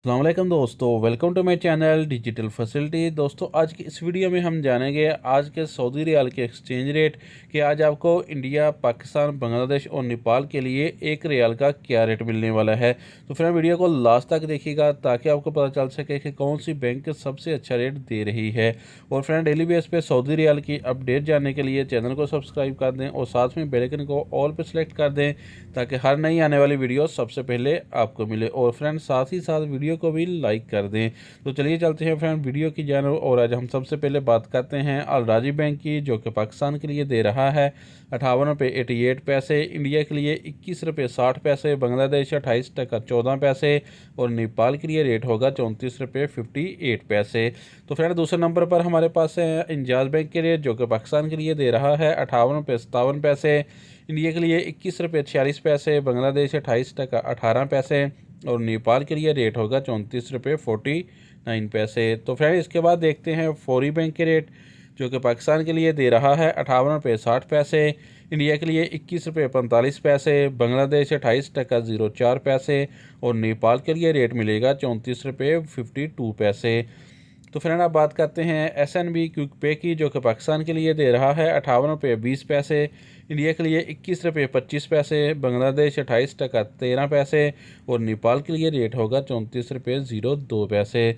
अस्सलाम वालेकुम दोस्तों, welcome to my channel digital facility. दोस्तों, आज की इस वीडियो में हम जानेंगे आज के सऊदी रियाल के एक्सचेंज रेट कि आज आपको इंडिया, पाकिस्तान, बांग्लादेश और नेपाल के लिए एक रियाल का क्या रेट मिलने वाला है। तो फ्रेंड, वीडियो को लास्ट तक देखिएगा ताकि आपको पता चल सके कि कौन सी बैंक सबसे अच्छा रेट दे रही है। और फ्रेंड, डेली बेस पे सऊदी रियाल की अपडेट जानने के लिए चैनल को सब्सक्राइब कर दें और साथ में बेल आइकन को ऑल पर सेलेक्ट कर दें ताकि हर नई आने वाली वीडियो सबसे पहले आपको मिले। और फ्रेंड, साथ ही साथ वीडियो को भी लाइक कर दें। तो चलिए चलते हैं फ्रेंड वीडियो की जानब। और आज हम सबसे पहले बात करते हैं अल राजी बैंक की, जो कि पाकिस्तान के लिए दे रहा है 58 रुपये 88 पैसे, इंडिया के लिए 21 रुपये 60 पैसे, बांग्लादेश 28 टका 14 पैसे और नेपाल के लिए रेट होगा 34 रुपये 58 पैसे। तो फ्रेंड, दूसरे नंबर पर हमारे पास है इंजाज बैंक के रेट, जो कि पाकिस्तान के लिए दे रहा है 58 रुपये 57 पैसे, इंडिया के लिए 21 रुपये 46 पैसे, बांग्लादेश 28 टका 18 पैसे और नेपाल के लिए रेट होगा 34 रुपये 49 पैसे। तो फ्रेंड, इसके बाद देखते हैं फौरी बैंक के रेट, जो कि पाकिस्तान के लिए दे रहा है 58 रुपये 60 पैसे, इंडिया के लिए 21 रुपये 45 पैसे, बांग्लादेश 28 टका 04 पैसे और नेपाल के लिए रेट मिलेगा 34 रुपये 52 पैसे। तो फ्रेंड, आप बात करते हैं SNB क्विक पे की, जो कि पाकिस्तान के लिए दे रहा है 58 रुपये 20 पैसे, इंडिया के लिए 21 रुपये 25 पैसे, बांग्लादेश 28 टका 13 पैसे और नेपाल के लिए रेट होगा 34 रुपये 02 पैसे।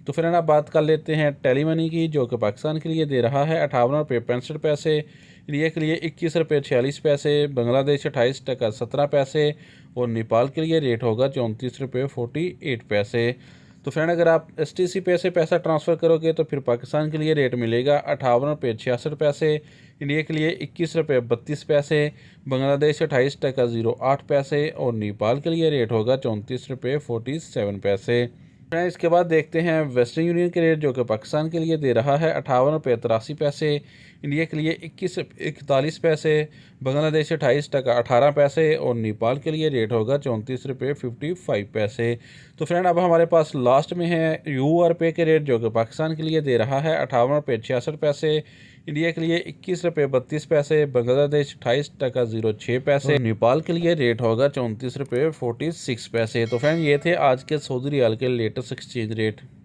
तो फ्रेंड, आप बात कर लेते हैं टेली मनी की, जो कि पाकिस्तान के लिए दे रहा है 58 रुपये 65 पैसे, इंडिया के लिए 21 रुपये 46 पैसे, बांग्लादेश 28 टका 17 पैसे और नेपाल के लिए रेट होगा 34 रुपये 48 पैसे। तो फ्रेंड, अगर आप STC पे से पैसा ट्रांसफ़र करोगे तो फिर पाकिस्तान के लिए रेट मिलेगा 58 रुपये 66 पैसे, इंडिया के लिए 21 रुपये 32 पैसे, बांग्लादेश 28 टका 08 पैसे और नेपाल के लिए रेट होगा 34 रुपये 47 पैसे। फ्रेंड, इसके बाद देखते हैं वेस्टर्न यूनियन के रेट, जो कि पाकिस्तान के लिए दे रहा है 58 रुपये 83 पैसे, इंडिया के लिए 21 रुपये 41 पैसे, बांग्लादेश 28 टका 18 पैसे और नेपाल के लिए रेट होगा 34 रुपये 55 पैसे। तो फ्रेंड, अब हमारे पास लास्ट में है URP के रेट, जो कि पाकिस्तान के लिए दे रहा है 58 रुपये 66 पैसे, इंडिया के लिए 21 रुपये 32 पैसे, बांग्लादेश 28 टका 06 पैसे और नेपाल के लिए रेट होगा 34 रुपये 46 पैसे। तो फ्रेंड, ये थे आज के सऊदी रियाल के लेटेस्ट एक्सचेंज रेट।